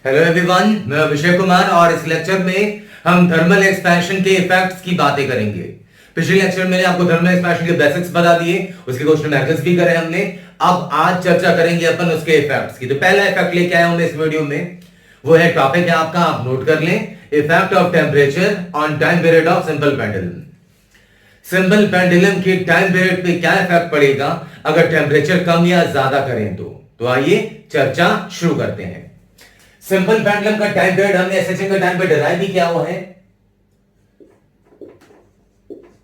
Hello everyone, मैं अभिषेक कुमार और इस लेक्चर में हम थर्मल एक्सपेंशन के इफेक्ट्स की बातें करेंगे। पिछले लेक्चर में मैंने आपको थर्मल एक्सपेंशन के बेसिक्स बता दिए, उसके क्वेश्चन एनालिसिस भी करे हमने। अब आज चर्चा करेंगे अपन उसके इफेक्ट्स की। तो पहला इफेक्ट लेके आया हूं मैं इस वीडियो में, वो है टॉपिक है आपका, आप नोट कर लें, effect of temperature on time period of simple pendulum. Simple pendulum की टाइम पीरियड पे क्या इफेक्ट पड़ेगा अगर टेम्परेचर कम या ज्यादा करें तो आइए चर्चा शुरू करते हैं। सिंपल पेंडुलम का टाइम पीरियड हमने एसएचएम का टाइम पे डिराइव भी किया हुआ है।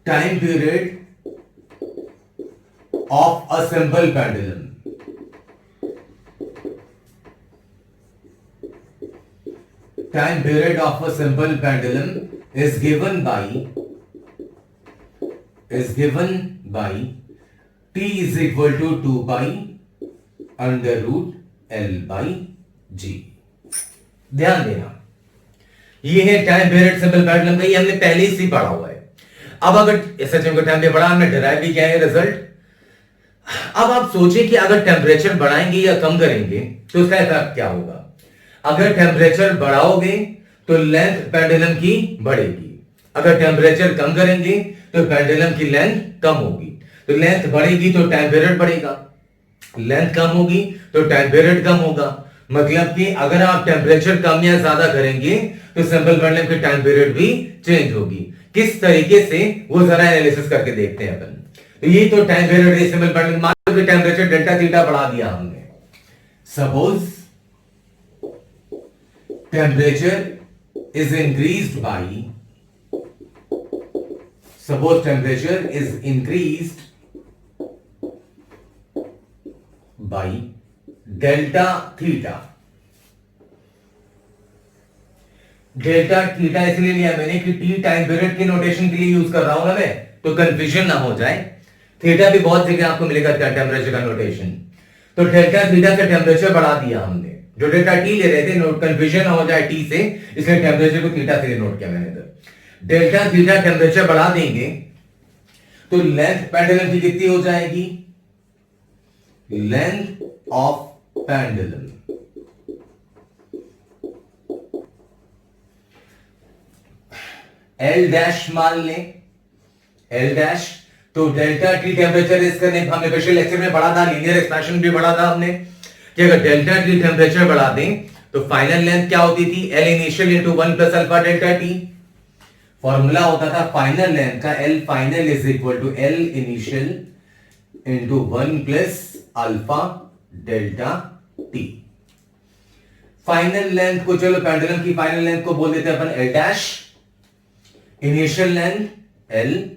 Time period of a simple pendulum, time period of a simple pendulum is given by t is equal to 2 pi under root L by G। ध्यान देना, ये है टाइम पीरियड सिंपल पेंडुलम का, ये हमने पहले ही पढ़ा हुआ है। अब अगर एसएचएम का टाइम पे बढ़ा, हमने डिराइव भी किया है रिजल्ट। अब आप सोचें कि अगर टेम्परेचर बढ़ाएंगे या कम करेंगे तो उसका इफेक्ट क्या होगा। अगर टेम्परेचर बढ़ाओगे तो लेंथ पेंडुलम की बढ़ेगी, अगर टेम्परेचर कम करेंगे तो पेंडुलम की लेंथ कम होगी। तो लेंथ बढ़ेगी तो टाइम पीरियड बढ़ेगा, लेंथ कम होगी तो टाइम पीरियड कम होगा। मतलब कि अगर आप टेम्परेचर कम या ज्यादा करेंगे तो सिंपल पेंडुलम की टाइम पीरियड भी चेंज होगी। किस तरीके से वो जरा एनालिसिस करके देखते हैं अपन। तो ये तो टाइम पीरियड है सिंपल पेंडुलम। मान लो कि टेम्परेचर डेल्टा थीटा बढ़ा दिया हमने, suppose temperature is increased by delta theta. Delta theta इसलिए लिया मैंने कि टी टाइम पीरियड की नोटेशन के लिए यूज कर रहा हूं ना मैं, तो कंफ्यूजन ना हो जाए। थीटा भी बहुत जगह आपको मिलेगा टेम्परेचर का नोटेशन। तो डेल्टा थीटा से टेम्परेचर बढ़ा दिया हमने, जो डेल्टा टी ले रहे थे, नोट कंफ्यूजन ना हो जाए टी से, इसलिए टेम्परेचर को थीटा से नोट किया मैंने। तो डेल्टा थीटा टेम्परेचर बढ़ा देंगे तो लेंथ पेंडुलम की कितनी हो जाएगी, length of pendulum L dash मान लें, एल डैश। तो डेल्टा टी टेम्परेचर इसका हमने पिछले लेक्चर में पढ़ा था, लीनियर एक्सप्रेशन भी पढ़ा था हमने कि अगर डेल्टा टी टेम्परेचर बढ़ा दें तो फाइनल लेंथ क्या होती थी, L initial into 1 plus alpha delta T. Formula होता था फाइनल लेंथ का, L final is equal to L initial into 1 plus alpha delta T. Final length को, चलो पेंडुलम की फाइनल लेंथ को बोल देते हैं अपन L dash, initial length L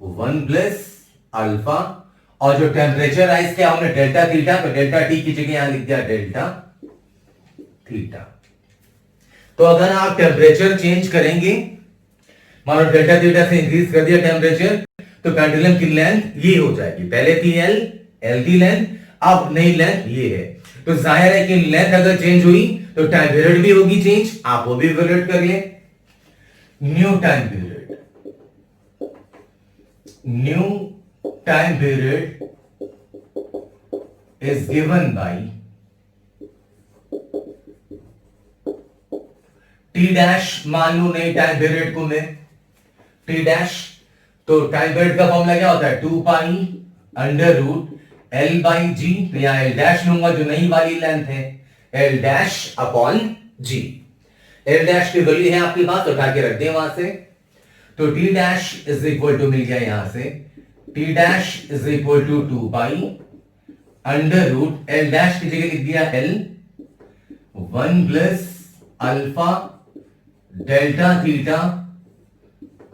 1 plus alpha, और जो टेम्परेचर राइज किया हमने डेल्टा थीटा, तो डेल्टा टी की जगह यहां लिख दिया डेल्टा थीटा। तो अगर आप टेम्परेचर चेंज करेंगे, मानो डेल्टा थीटा से इंक्रीज कर दिया टेम्परेचर, तो पेंडुलम की लेंथ ये हो जाएगी। पहले थी एल की लेंथ, अब नई लेंथ ये है। तो जाहिर है कि लेंथ अगर चेंज हुई तो टाइम पीरियड भी होगी चेंज। आप वो भी इवैल्यूएट कर ले। New time period is given by T dash. मान लो नई टाइम पीरियड को मैं टी डैश, तो टाइम पीरियड का फॉर्मूला क्या होता है, 2 pi under root L by G. तो यहां एल डैश लूंगा जो नई वाली लेंथ है, एल डैश अपॉन जी। एल डैश की वैल्यू है आपके पास, उठा के रख दें वहां से। तो T dash is equal to मिल गया यहां से, T dash is equal to 2 pi under root L dash की जगह लिख दिया L 1 plus alpha delta theta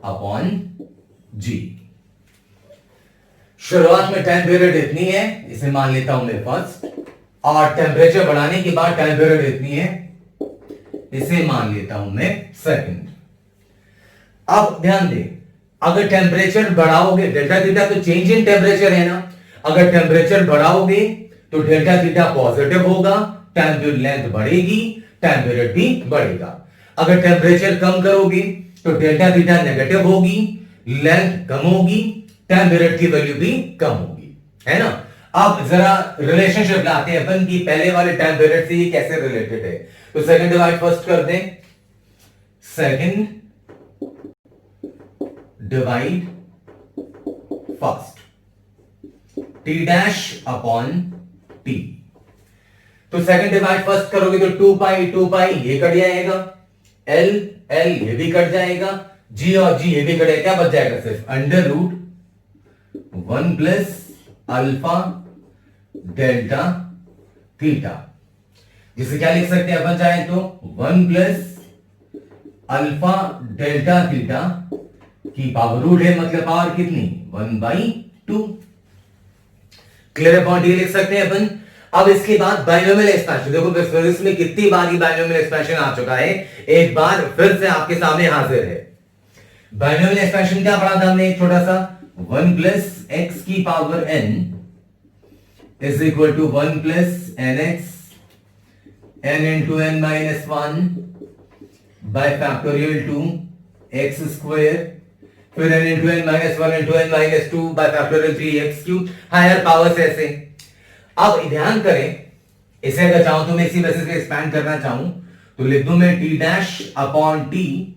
upon G. शुरुआत में टाइम पीरियड इतनी है, इसे मान लेता हूं मैं फर्स्ट, और टेम्परेचर बढ़ाने के बाद टाइम पीरियड इतनी है, इसे मान लेता हूं मैं सेकंड। अब ध्यान दें, अगर टेम्परेचर बढ़ाओगे, डेल्टा थीटा तो चेंज इन टेम्परेचर है ना, अगर टेम्परेचर बढ़ाओगे तो डेल्टा थीटा पॉजिटिव होगा, टाइम पीरियड लेंथ बढ़ेगी, टाइम पीरियड भी बढ़ेगा। अगर टेम्परेचर कम करोगे तो डेल्टा थीटा नेगेटिव होगी, लेंथ कम होगी, टाइम पीरियड की वैल्यू भी कम होगी, है ना। अब जरा रिलेशनशिप लाते हैं अपन की पहले वाले टाइम पीरियड से ये कैसे रिलेटेड है। तो सेकंड डिवाइड फर्स्ट कर दें, second divide first, T dash upon T. तो सेकंड डिवाइड फर्स्ट करोगे तो 2 पाई ये कट जाएगा, एल एल ये भी कट जाएगा, जी और जी ये भी कट जाएगा, क्या बच जाएगा सिर्फ under root 1 plus alpha delta theta, जिसे क्या लिख सकते हैं अपन चाहे तो 1 प्लस अल्फा डेल्टा थीटा की पावर रूट है, मतलब पावर कितनी 1/2। क्लियर पॉइंट ये लिख सकते हैं अपन। अब इसके बाद बाइनोमियल एक्सपेंशन, देखो फिजिक्स में कितनी बार ये बाइनोमियल एक्सपेंशन आ चुका है, एक बार फिर से आपके सामने हाजिर है। बाइनोमियल एक्सपेंशन क्या पढ़ा था हमने, एक छोटा सा 1 प्लस एक्स की power n is equal to 1 plus n X n into n minus 1 by factorial 2 X square, फिर n into n minus 1 into n minus 2 by factorial 3x cube, higher powers ऐसे। अब ध्यान करें, इसे अगर चाहूं तो मैं इसी बेसिस पे एक्सपैंड करना चाहूं तो लिख दूं मैं T dash upon T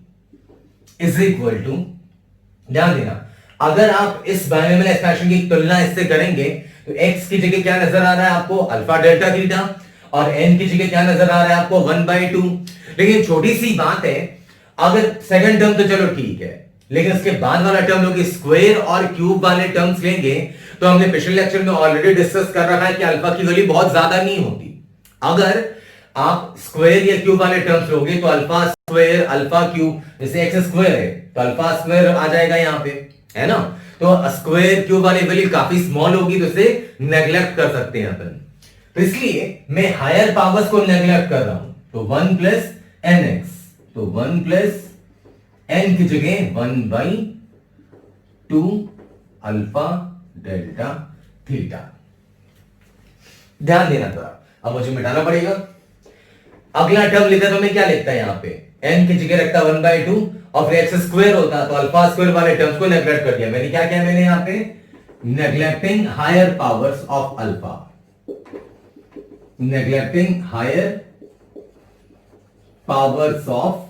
is equal to, ध्यान देना अगर आप इस बाइनोमियल एक्सपेंशन की तुलना इससे करेंगे तो x की जगह क्या नजर आ रहा है आपको अल्फा डेल्टा थीटा, और n की जगह क्या नजर आ रहा है आपको 1/2। लेकिन छोटी सी बात है, अगर सेकंड टर्म तो चलो ठीक है, लेकिन उसके बाद वाला टर्म लोग स्क्वायर और क्यूब वाले टर्म्स लेंगे तो हमने पिछले लेक्चर में ऑलरेडी डिस्कस कर रखा है कि अल्फा की वैल्यू बहुत ज्यादा नहीं होती। अगर आप स्क्वायर या क्यूब वाले टर्म्स लोगे तो अल्फा स्क्वायर अल्फा क्यूब, जैसे एक्स स्क्वायर है तो अल्फा स्क्वायर आ जाएगा यहाँ पे, है ना। तो स्क्वायर क्यूब वाली वैल्यू काफी स्मॉल होगी तो इसे नेग्लेक्ट कर सकते हैं अपन। तो इसलिए मैं हायर पावर्स को नेग्लेक्ट कर रहा हूं, तो 1 प्लस एन एक्स, तो 1 प्लस एन की जगह 1/2 अल्फा डेल्टा थीटा। ध्यान देना थोड़ा, अब मुझे मिटाना पड़ेगा। अगला टर्म लिखा तो मैं क्या लिखता है यहां पे, n की जगह रखता 1/2 और फिर एक्स स्क्वायर होता तो अल्फा स्क्वायर वाले टर्म्स को नेग्लेक्ट कर दिया मैंने। क्या किया मैंने यहां पे, neglecting higher powers of alpha, neglecting higher powers of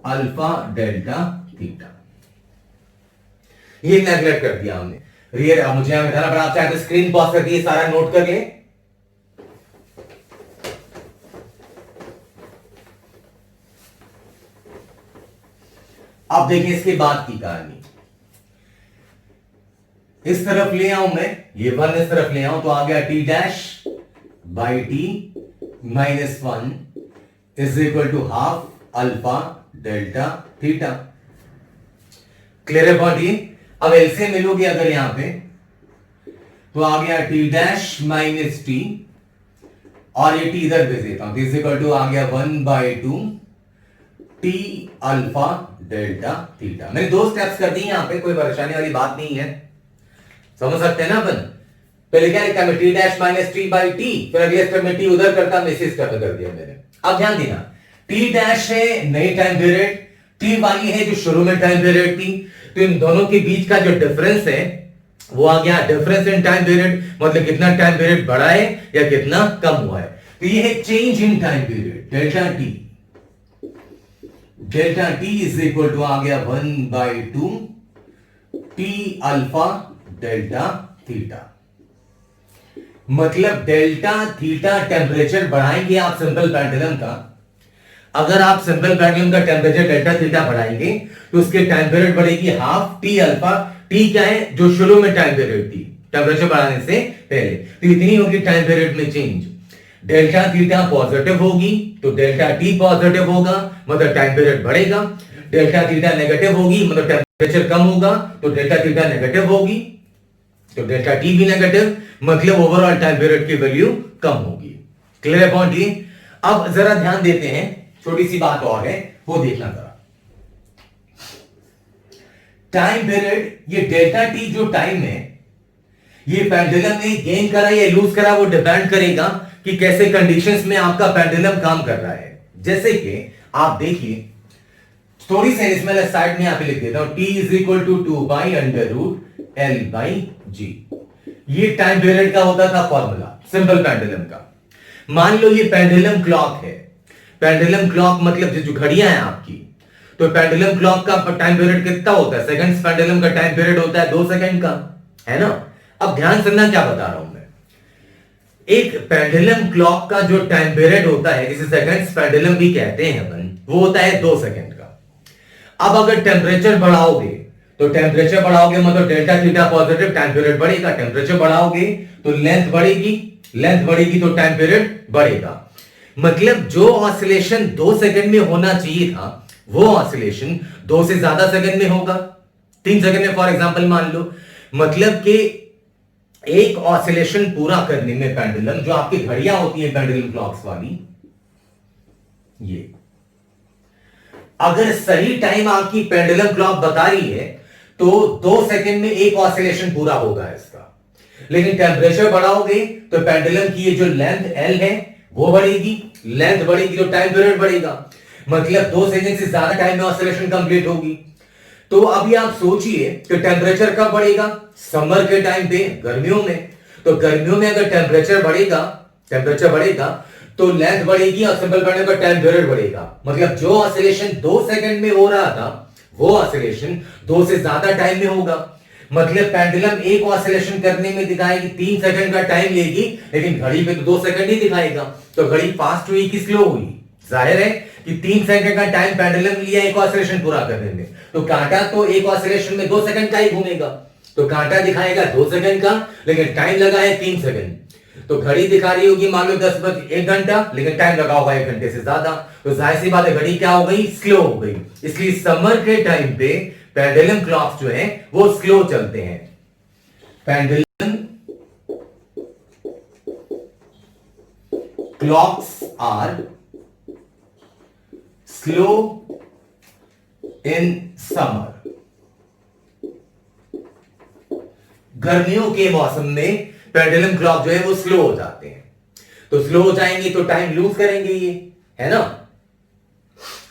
alpha delta theta, ये नेग्लेक्ट कर दिया हमने। रियल अब मुझे यहां बैठाना पड़ा, आप चाहे तो स्क्रीन पॉज करके ये सारा नोट कर ले। अब देखिए इसके बाद की कहानी, इस तरफ ले आऊं मैं, ये 1 इस तरफ ले आऊं तो आ गया T dash by T minus 1 is equal to half alpha delta theta. Clear है पॉइंट ये। अब एलसीएम मिलोगे अगर यहां पे तो आ गया टी डैश माइनस टी और ये टी इधर भेज देता हूं, इज इक्वल टू आ गया 1/2 टी अल्फा डेल्टा थीटा। मैंने 2 स्टेप्स कर दी यहां पे, कोई परेशानी वाली बात नहीं है, समझ सकते हैं ना अपन। पहले क्या लिखा मैं T dash minus T by T, फिर अगले स्टेप में टी उधर करता, मैं इसी स्टेप में कर दिया मैंने। अब ध्यान देना, टी डैश है नई टाइम पीरियड, टी वाली है जो शुरू में टाइम पीरियड थी, तो इन दोनों के बीच का जो डिफरेंस है वो आ गया डिफरेंस इन टाइम पीरियड, मतलब कितना टाइम पीरियड बढ़ा है या कितना कम हुआ है। तो ये है change in time period, delta T. Delta T is equal to आ गया 1/2 टी अल्फा डेल्टा थीटा। मतलब डेल्टा थीटा टेम्परेचर बढ़ाएंगे आप सिंपल पेंडुलम का, अगर आप सिंपल पेंडुलम का टेम्परेचर डेल्टा थीटा बढ़ाएंगे तो उसके टाइम पीरियड बढ़ेगी हाफ टी अल्फा। टी क्या है, जो शुरू में टाइम पीरियड थी टेम्परेचर बढ़ाने से पहले, तो इतनी होगी टाइम पीरियड में चेंज। डेल्टा थीटा पॉजिटिव होगी तो डेल्टा टी पॉजिटिव होगा, मतलब टाइम पीरियड बढ़ेगा। डेल्टा थीटा नेगेटिव होगी, मतलब टेम्परेचर कम होगा तो डेल्टा थीटा नेगेटिव होगी, तो डेल्टा टी भी नेगेटिव, मतलब ओवरऑल टाइम पीरियड की वैल्यू कम होगी। क्लियर पॉइंट ये। अब जरा ध्यान देते हैं, छोटी सी बात और है वो देखना जरा। टाइम पीरियड, ये डेल्टा टी जो टाइम है, ये पेंडुलम ने गेन करा या लूज करा वो डिपेंड करेगा कि कैसे कंडीशंस में आपका पेंडुलम काम कर रहा है। जैसे कि आप देखिए, थोड़ी सी इसमें साइड में यहां पे लिख देता हूं, t is equal to 2 by under root L by G. ये टाइम पीरियड का होता था फॉर्मूला सिंपल पेंडुलम का। मान लो ये पेंडुलम क्लॉक है, पेंडुलम क्लॉक मतलब जो घड़ियां हैं आपकी, तो पेंडुलम क्लॉक का टाइम पीरियड कितना होता है, सेकंड्स पेंडुलम का टाइम पीरियड होता है 2 सेकंड का, है ना। अब ध्यान सुनना क्या बता रहा हूं मैं। एक पेंडुलम क्लॉक का जो टाइम पीरियड होता है, जिसे सेकंड्स पेंडुलम भी कहते हैं अपन, वो होता है 2 सेकंड का। अब अगर टेम्परेचर बढ़ाओगे तो टेम्परेचर बढ़ाओगे मतलब delta theta positive, time period बढ़ेगा। टेम्परेचर बढ़ाओगे तो लेंथ बढ़ेगी, लेंथ बढ़ेगी तो टाइम पीरियड बढ़ेगा। मतलब जो ऑसिलेशन 2 सेकंड में होना चाहिए था, वो ऑसिलेशन 2 से ज्यादा सेकंड में होगा, 3 सेकंड में फॉर एग्जांपल मान लो। मतलब कि एक ऑसिलेशन पूरा करने में पेंडुलम, जो आपकी घड़ियां होती है पेंडुलम क्लॉक्स वाली, ये अगर सही टाइम आपकी पेंडुलम क्लॉक बता रही है तो 2 सेकंड में एक ऑसिलेशन पूरा होगा इसका। लेकिन टेम्परेचर बढ़ाओगे तो पेंडुलम की ये जो लेंथ एल है वो बढ़ेगी, लेंथ बढ़ेगी तो टाइम पीरियड बढ़ेगा। मतलब 2 सेकंड से ज्यादा टाइम में ऑसिलेशन कंप्लीट होगी। तो अभी आप सोचिए कि टेम्परेचर कब बढ़ेगा, समर के टाइम पे, गर्मियों में। तो गर्मियों में अगर टेम्परेचर बढ़ेगा तो लेंथ बढ़ेगी और सिंपल बढ़ने पर टाइम पीरियड बढ़ेगा। मतलब जो ऑसिलेशन 2 सेकंड में हो रहा था वो ऑसिलेशन 2 से ज्यादा टाइम में होगा। मतलब पेंडुलम एक ऑसिलेशन करने में दिखाएगी 3 सेकंड का टाइम लेगी, लेकिन घड़ी पे तो 2 सेकंड ही दिखाएगा। तो घड़ी फास्ट हुई कि स्लो हुई? जाहिर है कि 3 सेकंड का टाइम पेंडुलम लिया एक ऑसिलेशन पूरा करने में, तो कांटा तो एक ऑसिलेशन में 2 सेकंड का ही घूमेगा। तो कांटा दिखाएगा 2 सेकंड का, लेकिन टाइम लगा है 3 सेकंड। तो घड़ी दिखा रही होगी मान लो 10 बजे 1 घंटा, लेकिन टाइम लगा होगा 1 घंटे से ज्यादा। तो जाहिर सी बात है घड़ी क्या हो गई, स्लो हो गई। इसलिए समर के टाइम पे पेंडुलम क्लॉक्स जो है वो स्लो चलते हैं। Pendulum clocks are slow in summer. गर्मियों के मौसम में पेंडुलम क्लॉक जो है वो स्लो हो जाते हैं। तो स्लो हो जाएंगे तो टाइम लूज करेंगे, ये है ना।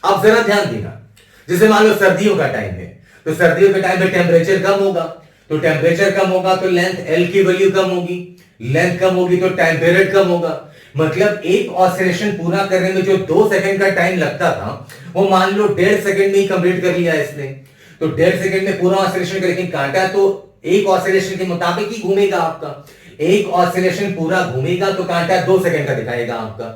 अब जरा ध्यान देना, जैसे मान लो सर्दियों का टाइम है, तो सर्दियों के टाइम पे टेम्परेचर कम होगा, तो टेम्परेचर कम होगा तो लेंथ एल की वैल्यू कम होगी, लेंथ कम होगी तो टाइम पीरियड कम होगा। मतलब एक ऑसिलेशन पूरा करने में जो 2 सेकंड का टाइम लगता था, वो मान लो 1.5 सेकंड में ही कंप्लीट कर लिया इसने। तो 1.5 सेकंड में पूरा ऑसिलेशन कर, लेकिन कांटा तो एक ऑसिलेशन के मुताबिक ही घूमेगा आपका। एक ऑसिलेशन पूरा घूमेगा तो कांटा 2 सेकंड का दिखाएगा आपका।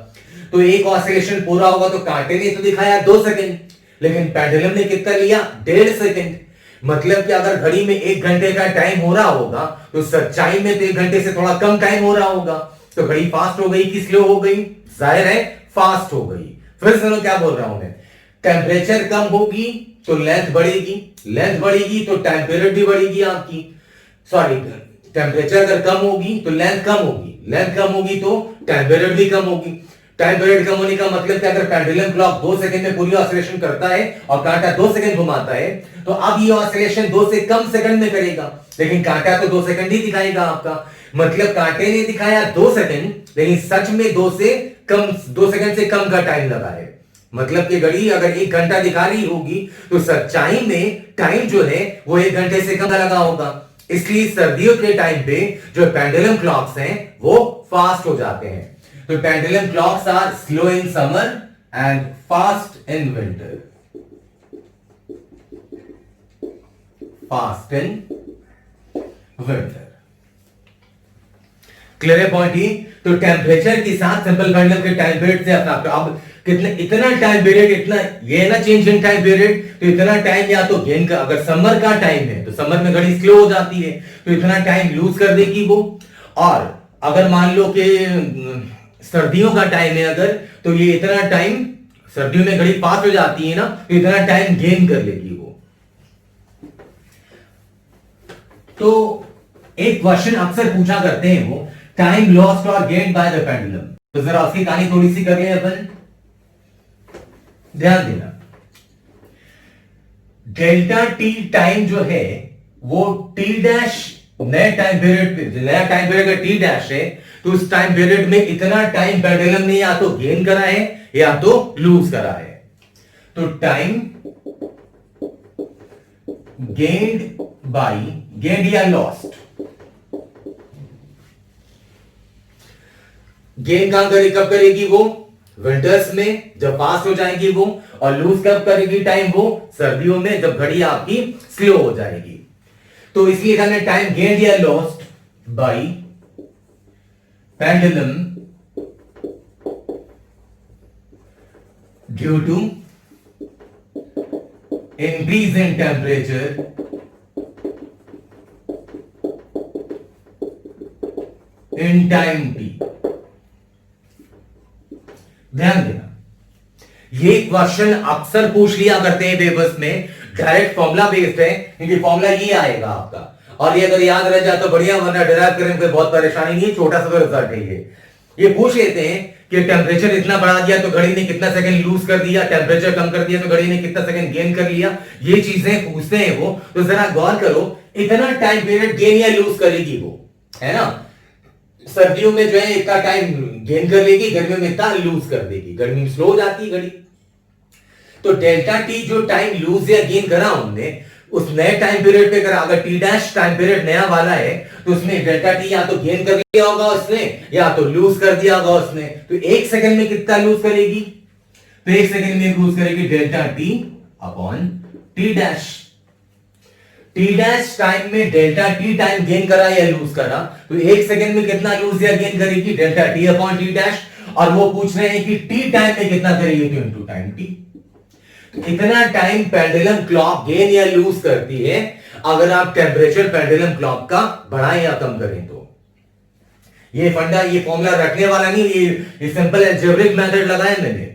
तो एक ऑसिलेशन पूरा होगा तो कांटे ने तो दिखाया 2 सेकंड, लेकिन पेंडुलम ने कितना लिया, 1.5 सेकंड। मतलब कि अगर घड़ी में 1 घंटे का टाइम हो रहा होगा तो सच्चाई में तो 1 घंटे से थोड़ा कम टाइम हो रहा होगा। तो घड़ी फास्ट हो गई कि स्लो हो गई? जाहिर है फास्ट हो गई। फिर सुनो क्या बोल रहा हूं मैं, टेम्परेचर कम होगी तो लेंथ बढ़ेगी, लेंथ बढ़ेगी तो टाइम पीरियड भी बढ़ेगी आपकी। सॉरी, टेम्परेचर अगर कम होगी तो लेंथ कम होगी, लेंथ कम होगी तो टाइम पीरियड भी कम होगी। टाइम पीरियड कम होने का मतलब कि अगर पेंडुलम क्लॉक 2 सेकंड में पूरी ऑसिलेशन करता है और कांटा 2 सेकंड घुमाता है, तो अब ये ऑसिलेशन 2 से कम सेकंड में करेगा, लेकिन कांटा तो 2 सेकंड ही दिखाएगा आपका। मतलब कांटे ने दिखाया 2 सेकंड, लेकिन सच में 2 सेकंड से कम का टाइम लगा है। मतलब कि घड़ी अगर 1 घंटा दिखा रही होगी तो सच्चाई में टाइम जो है वो 1 घंटे से कम लगा होगा। इसलिए सर्दियों के टाइम पे जो पेंडुलम क्लॉक्स हैं वो फास्ट हो जाते हैं। तो pendulum clocks are slow in summer and fast in winter. Fast in winter. Clear है पॉइंट ही? तो टेम्परेचर के साथ सिंपल पेंडुलम के टाइम पीरियड से अब कितना, इतना टाइम पीरियड, इतना ये ना चेंज इन टाइम पीरियड, तो इतना टाइम या तो गेन का, अगर समर का टाइम है तो समर में घड़ी स्लो हो जाती है तो इतना टाइम लूज कर देगी वो। और अगर मान लो कि सर्दियों का टाइम है अगर, तो ये इतना टाइम, सर्दियों में घड़ी फास्ट हो जाती है ना, तो इतना टाइम गेन कर लेगी वो। तो एक क्वेश्चन अक्सर पूछा करते हैं वो, टाइम लॉस्ट और गेन बाय द पेंडुलम। तो जरा उसकी कहानी थोड़ी सी कर लें अपन, ध्यान देना। डेल्टा टी टाइम जो है वो टी डैश नया टाइम पीरियड टी डैश है, तो उस टाइम पीरियड में इतना टाइम पेंडुलम ने या तो गेन करा है या तो लूज करा है। तो टाइम गेन्ड या लॉस्ट, गेन कब करेगी वो? विंटर्स में जब फास्ट हो जाएगी वो, और लूज कब करेगी टाइम वो? सर्दियों में जब घड़ी आपकी स्लो हो जाएगी। तो इसलिए हमने टाइम गेन या lost by pendulum due to increase in temperature in time t। ध्यान देना, ये क्वेश्चन अक्सर पूछ लिया करते हैं पेपर्स में, डायरेक्ट फॉर्मूला बेस्ड है, क्योंकि फॉर्मूला ये आएगा आपका, और ये अगर याद रह जाए तो बढ़िया, वरना डिराइव करने में बहुत परेशानी नहीं है, छोटा सा तो रिजल्ट है ये पूछ लेते हैं कि टेम्परेचर इतना बढ़ा दिया तो घड़ी ने कितना सेकंड लूज कर दिया, टेम्परेचर कम कर दिया तो घड़ी ने कितना सेकंड गेन कर लिया, ये चीजें पूछते हैं वो। तो जरा गौर करो, इतना टाइम पीरियड गेन या लूज करेगी वो, है ना? सर्दियों में जो है इतना टाइम गेन कर लेगी, गर्मियों में इतना लूज कर देगी, गर्मी में स्लो हो जाती है घड़ी। तो डेल्टा टी जो टाइम लूज या गेन करा हमने, उस नए टाइम पीरियड पे करा, अगर टी डैश टाइम पीरियड नया वाला है तो उसमें डेल्टा टी या तो गेन कर लिया होगा उसने, या तो लूज कर दिया होगा उसने। तो एक सेकंड में कितना लूज करेगी? तो एक सेकंड में लूज करेगी delta T upon T dash. T dash time में डेल्टा टी टाइम गेन करा या लूज करा, तो एक सेकंड में कितना लूज या गेन करेगी? Delta T upon T dash. और वो पूछ रहे हैं कि टी टाइम में कितना करेगी? तो इनटू टाइम टी। इतना टाइम पेंडुलम क्लॉक गेन या लूज करती है अगर आप टेम्परेचर पेंडुलम क्लॉक का बढ़ाएं या कम करें तो। ये फंडा, ये फॉर्मूला रखने वाला नहीं, ये सिंपल अलजेब्रिक मेथड लगाया मैंने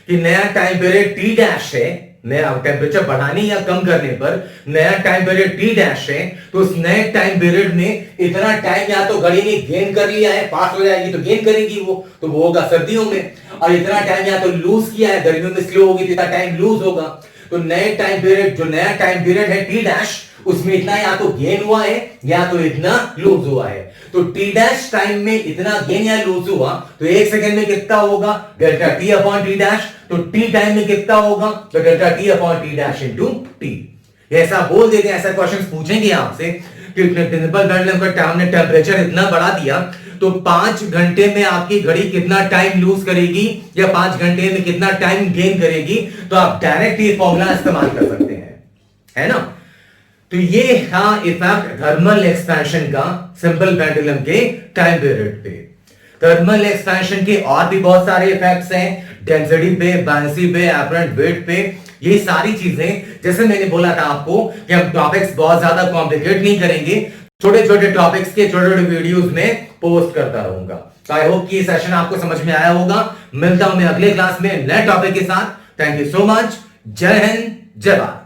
कि नया टाइम पीरियड टी डैश है, नया टेम्परेचर बढ़ाने या कम करने पर नया टाइम पीरियड टी डैश है, तो उस नए टाइम पीरियड में इतना टाइम या तो घड़ी ने गेन कर लिया है, पास हो जाएगी तो गेन करेगी वो, तो वो होगा सर्दियों में। और इतना टाइम या तो लूज किया है, गर्मियों में स्लो होगी तो इतना टाइम लूज होगा। तो नए टाइम पीरियड, जो नया टाइम पीरियड है टी डैश, उसमें इतना या तो गेन हुआ है या तो इतना लूज हुआ है। तो टी डैश टाइम में इतना गेन या लूज हुआ तो एक सेकंड में कितना होगा? Delta T upon T dash. तो टी टाइम में कितना होगा? तो delta T upon T dash into T. ऐसा बोल देते हैं, ऐसा क्वेश्चन पूछेंगे आपसे कि प्रिंसिपल पेंडुलम का हमने टेम्परेचर इतना बढ़ा दिया तो 5 घंटे में आपकी घड़ी कितना टाइम लूज करेगी या 5 घंटे में कितना टाइम गेन करेगी। तो आप डायरेक्ट ये फॉर्मूला इस्तेमाल कर सकते हैं, है ना? तो ये था इफेक्ट थर्मल एक्सपेंशन का सिंपल पेंडुलम के टाइम पीरियड पे। थर्मल एक्सपेंशन के और भी बहुत सारे इफेक्ट्स हैं, डेंसिटी पे, बायसी पे, एपरेंट वेट पे। ये सारी चीजें, जैसे मैंने बोला था आपको कि हम टॉपिक्स बहुत ज्यादा कॉम्प्लिकेट नहीं करेंगे, छोटे छोटे टॉपिक्स के छोटे छोटे वीडियोस में पोस्ट करता रहूंगा। तो आई होप कि ये सेशन आपको समझ में आया होगा। मिलता हूं मैं अगले क्लास में नए टॉपिक के साथ। Thank you so much. जय हिंद, जय भारत।